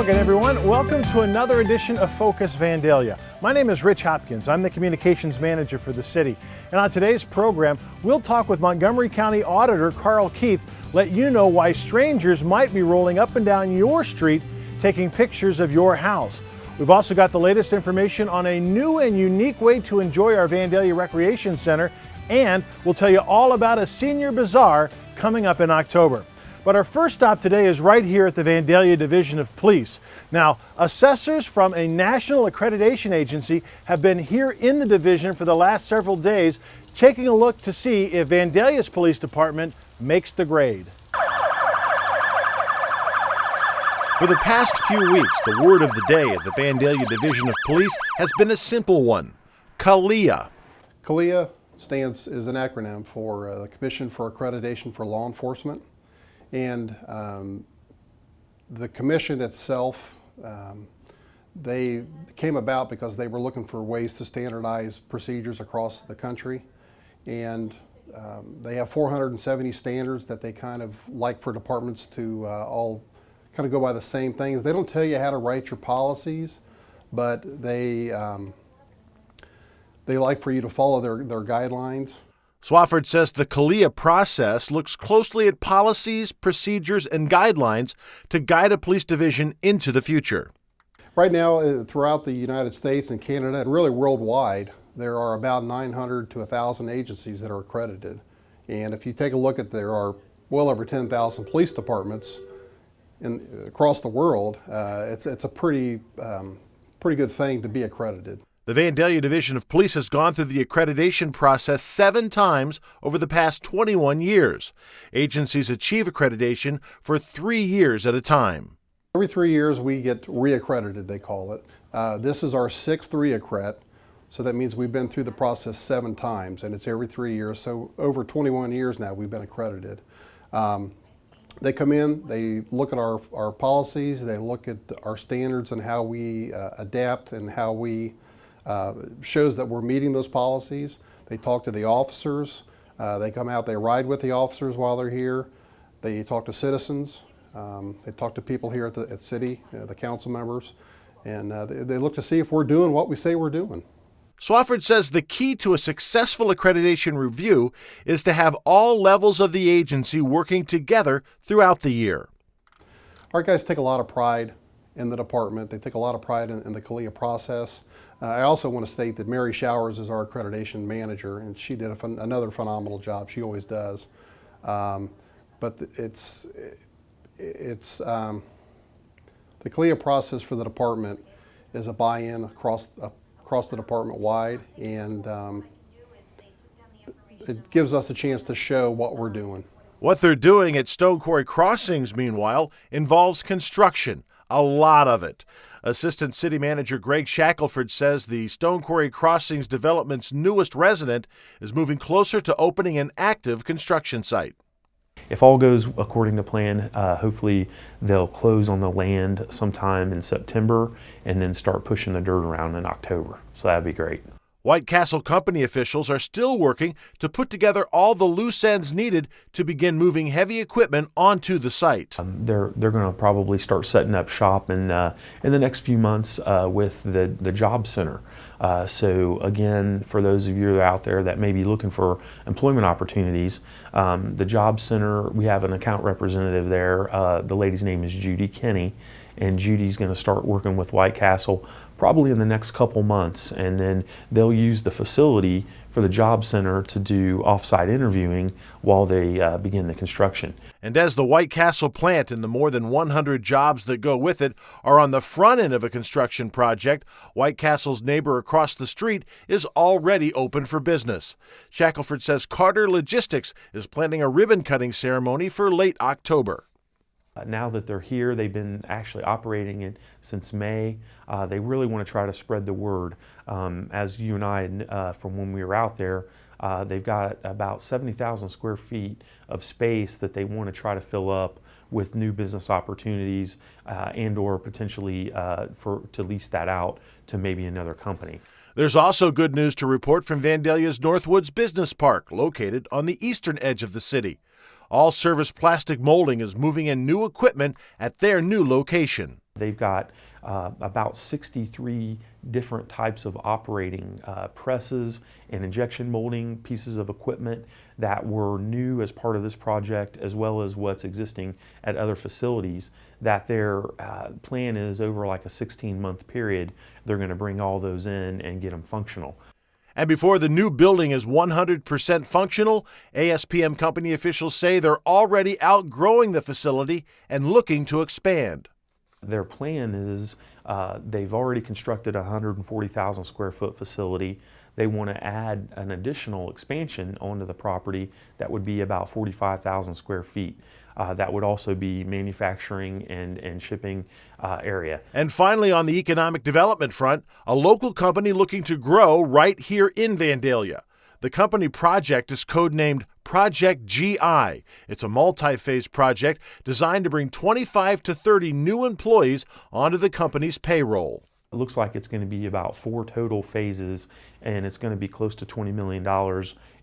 again, everyone. Welcome to another edition of Focus Vandalia. My name is Rich Hopkins. I'm the communications manager for the city. And on today's program, we'll talk with Montgomery County Auditor Karl, let you know why strangers might be rolling up and down your street taking pictures of your house. We've also got the latest information on a new and unique way to enjoy our Vandalia Recreation Center, and we'll tell you all about a senior bazaar coming up in October. But our first stop today is right here at the Vandalia Division of Police. Now, assessors from a national accreditation agency have been here in the division for the last several days, taking a look to see if Vandalia's police department makes the grade. For the past few weeks, the word of the day at the Vandalia Division of Police has been a simple one: CALEA. CALEA is an acronym for the Commission for Accreditation for Law Enforcement. And the commission itself, they came about because they were looking for ways to standardize procedures across the country. And they have 470 standards that they kind of like for departments to all kind of go by the same things. They don't tell you how to write your policies, but they like for you to follow their guidelines. Swafford says the CALEA process looks closely at policies, procedures, and guidelines to guide a police division into the future. Right now, throughout the United States and Canada, and really worldwide, there are about 900 to 1,000 agencies that are accredited. And if you take a look at, there are well over 10,000 police departments across the world. It's a pretty good thing to be accredited. The Vandalia Division of Police has gone through the accreditation process 7 times over the past 21 years. Agencies achieve accreditation for 3 years at a time. Every 3 years we get reaccredited, they call it. This is our 6th reaccred, so that means we've been through the process 7 times, and it's every 3 years. So over 21 years now we've been accredited. They come in, they look at our policies, they look at our standards and how we adapt and how we shows that we're meeting those policies. They talk to the officers. They come out, they ride with the officers while they're here. They talk to citizens. They talk to people here at city, the council members, and they look to see if we're doing what we say we're doing. Swafford says the key to a successful accreditation review is to have all levels of the agency working together throughout the year. Our guys take a lot of pride in the department. They take a lot of pride in the CALEA process. I also want to state that Mary Showers is our accreditation manager, and she did another phenomenal job. She always does. But the CALEA process for the department is a buy-in across the department wide, and it gives us a chance to show what we're doing. What they're doing at Stone Quarry Crossings, meanwhile, involves construction. A lot of it. Assistant City Manager Greg Shackelford says the Stone Quarry Crossings development's newest resident is moving closer to opening an active construction site. If all goes according to plan, hopefully they'll close on the land sometime in September and then start pushing the dirt around in October. So that'd be great. White Castle Company officials are still working to put together all the loose ends needed to begin moving heavy equipment onto the site. They're going to probably start setting up shop in the next few months with the job center. So again, for those of you out there that may be looking for employment opportunities, the job center, we have an account representative there. The lady's name is Judy Kenny, and Judy's going to start working with White Castle probably in the next couple months, and then they'll use the facility for the job center to do off-site interviewing while they begin the construction. And as the White Castle plant and the more than 100 jobs that go with it are on the front end of a construction project, White Castle's neighbor across the street is already open for business. Shackelford says Carter Logistics is planning a ribbon-cutting ceremony for late October. Now that they're here, they've been actually operating it since May. They really want to try to spread the word. As you and I, from when we were out there, they've got about 70,000 square feet of space that they want to try to fill up with new business opportunities and or potentially to lease that out to maybe another company. There's also good news to report from Vandalia's Northwoods Business Park, located on the eastern edge of the city. All Service Plastic Molding is moving in new equipment at their new location. They've got about 63 different types of operating presses and injection molding pieces of equipment that were new as part of this project, as well as what's existing at other facilities, that their plan is over like a 16-month period, they're going to bring all those in and get them functional. And before the new building is 100% functional, ASPM company officials say they're already outgrowing the facility and looking to expand. Their plan is they've already constructed a 140,000 square foot facility. They want to add an additional expansion onto the property that would be about 45,000 square feet. That would also be manufacturing and shipping area. And finally, on the economic development front, a local company looking to grow right here in Vandalia. The company project is codenamed Project GI. It's a multi-phase project designed to bring 25 to 30 new employees onto the company's payroll. It looks like it's going to be about 4 total phases, and it's going to be close to $20 million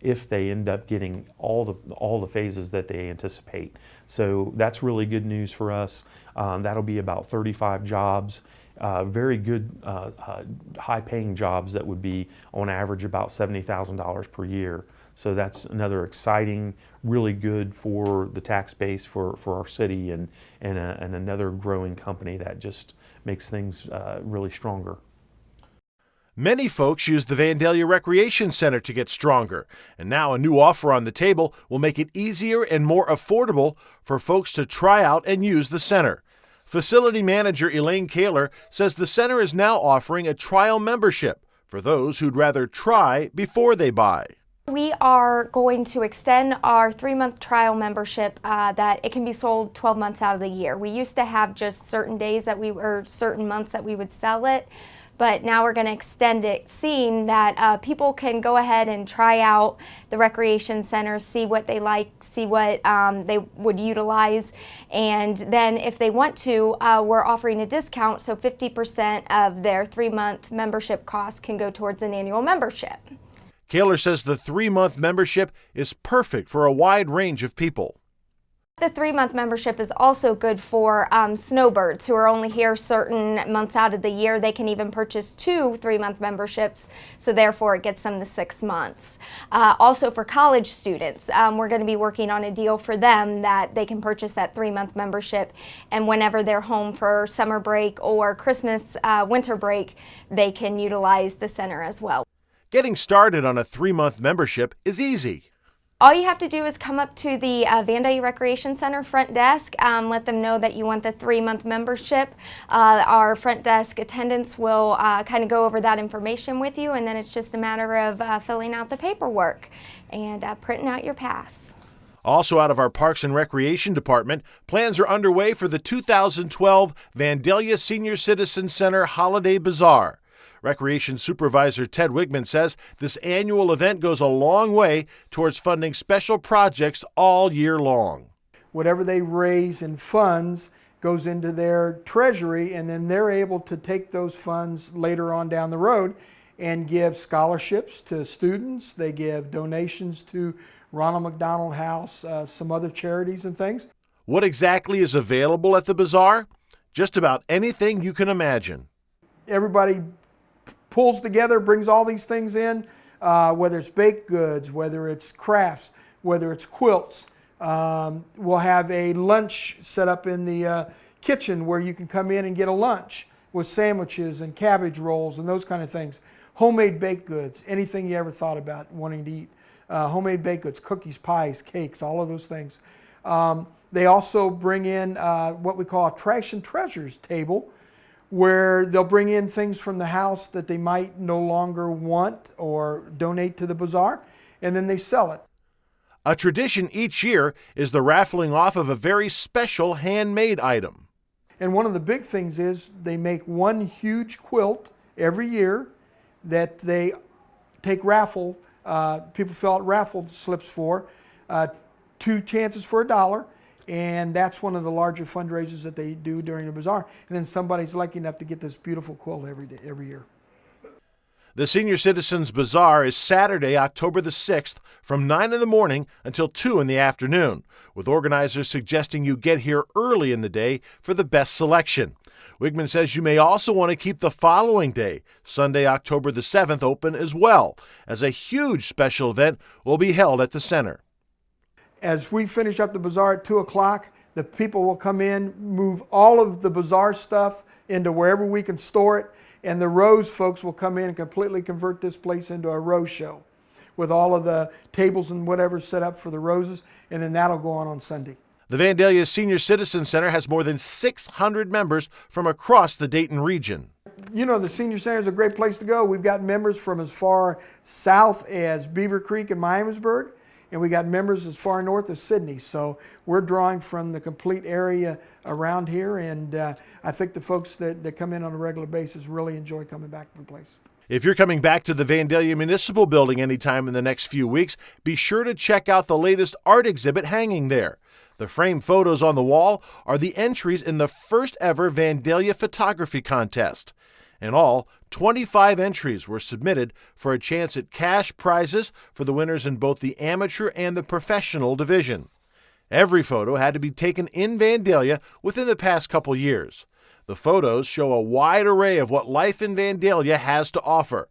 if they end up getting all the phases that they anticipate. So that's really good news for us. That'll be about 35 jobs, very good high-paying jobs that would be on average about $70,000 per year. So that's another exciting, really good for the tax base for our city, and another growing company that just makes things really stronger. Many folks use the Vandalia Recreation Center to get stronger, and now a new offer on the table will make it easier and more affordable for folks to try out and use the center. Facility manager Elaine Kaler says the center is now offering a trial membership for those who'd rather try before they buy. We are going to extend our 3-month trial membership that it can be sold 12 months out of the year. We used to have just certain days that certain months that we would sell it, but now we're going to extend it, seeing that people can go ahead and try out the recreation center, see what they like, see what they would utilize, and then if they want to, we're offering a discount, so 50% of their 3-month membership cost can go towards an annual membership. Kaler says the 3-month membership is perfect for a wide range of people. The 3-month membership is also good for snowbirds who are only here certain months out of the year. They can even purchase 2 3-month memberships, so therefore it gets them to 6 months. Also for college students, we're going to be working on a deal for them that they can purchase that 3-month membership, and whenever they're home for summer break or Christmas, winter break, they can utilize the center as well. Getting started on a 3-month membership is easy. All you have to do is come up to the Vandalia Recreation Center front desk, let them know that you want the 3-month membership. Our front desk attendants will kind of go over that information with you, and then it's just a matter of filling out the paperwork and printing out your pass. Also out of our Parks and Recreation Department, plans are underway for the 2012 Vandalia Senior Citizen Center Holiday Bazaar. Recreation Supervisor Ted Wigman says this annual event goes a long way towards funding special projects all year long. Whatever they raise in funds goes into their treasury, and then they're able to take those funds later on down the road and give scholarships to students. They give donations to Ronald McDonald House, some other charities and things. What exactly is available at the bazaar? Just about anything you can imagine. Everybody pulls together, brings all these things in, whether it's baked goods, whether it's crafts, whether it's quilts. We'll have a lunch set up in the kitchen where you can come in and get a lunch with sandwiches and cabbage rolls and those kind of things. Homemade baked goods, anything you ever thought about wanting to eat. Homemade baked goods, cookies, pies, cakes, all of those things. They also bring in what we call a trash and treasures table, where they'll bring in things from the house that they might no longer want or donate to the bazaar, and then they sell it. A tradition each year is the raffling off of a very special handmade item. And one of the big things is they make one huge quilt every year that they take raffle, people fill out raffle slips for, 2 chances for $1. And that's one of the larger fundraisers that they do during the bazaar. And then somebody's lucky enough to get this beautiful quilt every year. The Senior Citizens Bazaar is Saturday, October the 6th from 9 in the morning until 2 in the afternoon, with organizers suggesting you get here early in the day for the best selection. Wigman says you may also want to keep the following day, Sunday, October the 7th, open as well, as a huge special event will be held at the center. As we finish up the bazaar at 2 o'clock, the people will come in, move all of the bazaar stuff into wherever we can store it, and the Rose folks will come in and completely convert this place into a rose show with all of the tables and whatever set up for the roses, and then that'll go on Sunday. The Vandalia Senior Citizen Center has more than 600 members from across the Dayton region. You know, the Senior Center is a great place to go. We've got members from as far south as Beaver Creek and Miamisburg, and we got members as far north as Sydney. So we're drawing from the complete area around here, and I think the folks that come in on a regular basis really enjoy coming back to the place. If you're coming back to the Vandalia Municipal Building anytime in the next few weeks, be sure to check out the latest art exhibit hanging there. The framed photos on the wall are the entries in the first ever Vandalia Photography Contest. In all, 25 entries were submitted for a chance at cash prizes for the winners in both the amateur and the professional division. Every photo had to be taken in Vandalia within the past couple years. The photos show a wide array of what life in Vandalia has to offer.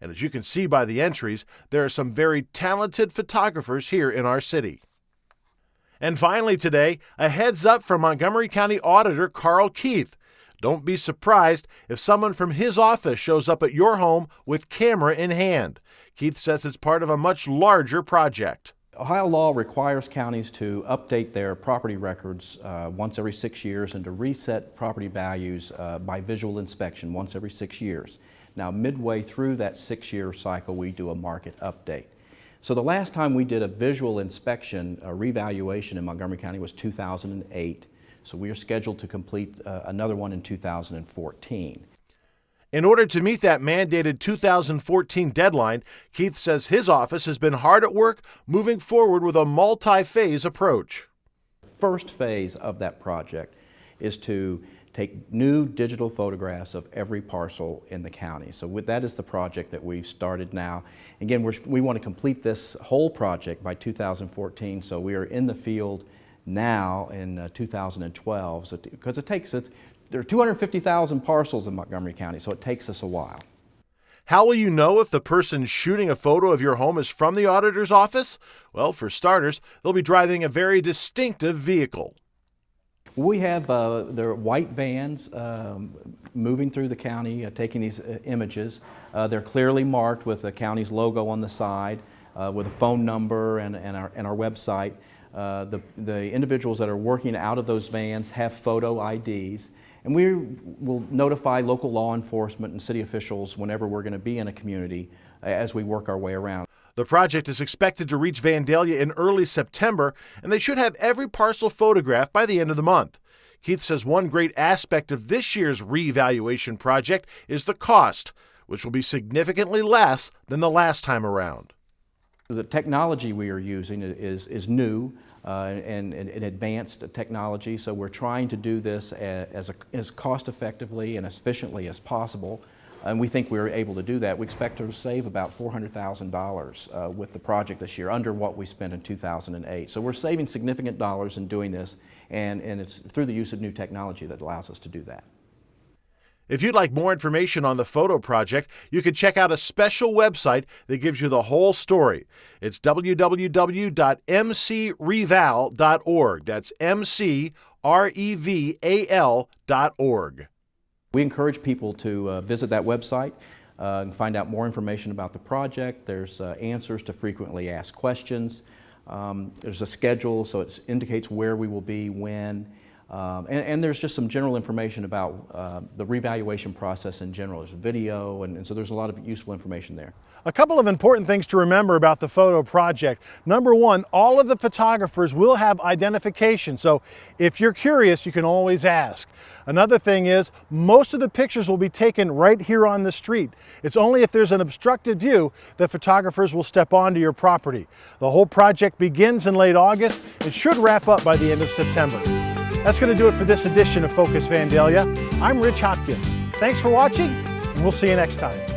And as you can see by the entries, there are some very talented photographers here in our city. And finally today, a heads up from Montgomery County Auditor Karl Keith. Don't be surprised if someone from his office shows up at your home with camera in hand. Keith says it's part of a much larger project. Ohio law requires counties to update their property records once every 6 years and to reset property values by visual inspection once every 6 years. Now, midway through that 6-year cycle, we do a market update. So the last time we did a visual inspection, a revaluation in Montgomery County was 2008. So we are scheduled to complete another one in 2014. In order to meet that mandated 2014 deadline, Keith says his office has been hard at work moving forward with a multi-phase approach. First phase of that project is to take new digital photographs of every parcel in the county. So that is the project that we've started now. Again, we want to complete this whole project by 2014, so we are in the field now in 2012, so because there are 250,000 parcels in Montgomery County, so it takes us a while. How will you know if the person shooting a photo of your home is from the auditor's office? Well, for starters, they'll be driving a very distinctive vehicle. We have there are white vans moving through the county, taking these images. They're clearly marked with the county's logo on the side, with a phone number and our website. The individuals that are working out of those vans have photo IDs, and we will notify local law enforcement and city officials whenever we're going to be in a community as we work our way around. The project is expected to reach Vandalia in early September, and they should have every parcel photographed by the end of the month. Keith says one great aspect of this year's revaluation project is the cost, which will be significantly less than the last time around. The technology we are using is new and advanced technology, so we're trying to do this as cost effectively and efficiently as possible. And we think we're able to do that. We expect to save about $400,000 with the project this year, under what we spent in 2008. So we're saving significant dollars in doing this, and it's through the use of new technology that allows us to do that. If you'd like more information on the photo project, you can check out a special website that gives you the whole story. It's www.mcreval.org. That's mcreval.org. We encourage people to visit that website and find out more information about the project. There's answers to frequently asked questions. There's a schedule, so it indicates where we will be, when. And there's just some general information about the revaluation process in general. There's a video, and so there's a lot of useful information there. A couple of important things to remember about the photo project. Number one, all of the photographers will have identification, so if you're curious, you can always ask. Another thing is, most of the pictures will be taken right here on the street. It's only if there's an obstructed view that photographers will step onto your property. The whole project begins in late August. It should wrap up by the end of September. That's going to do it for this edition of Focus Vandalia. I'm Rich Hopkins. Thanks for watching, and we'll see you next time.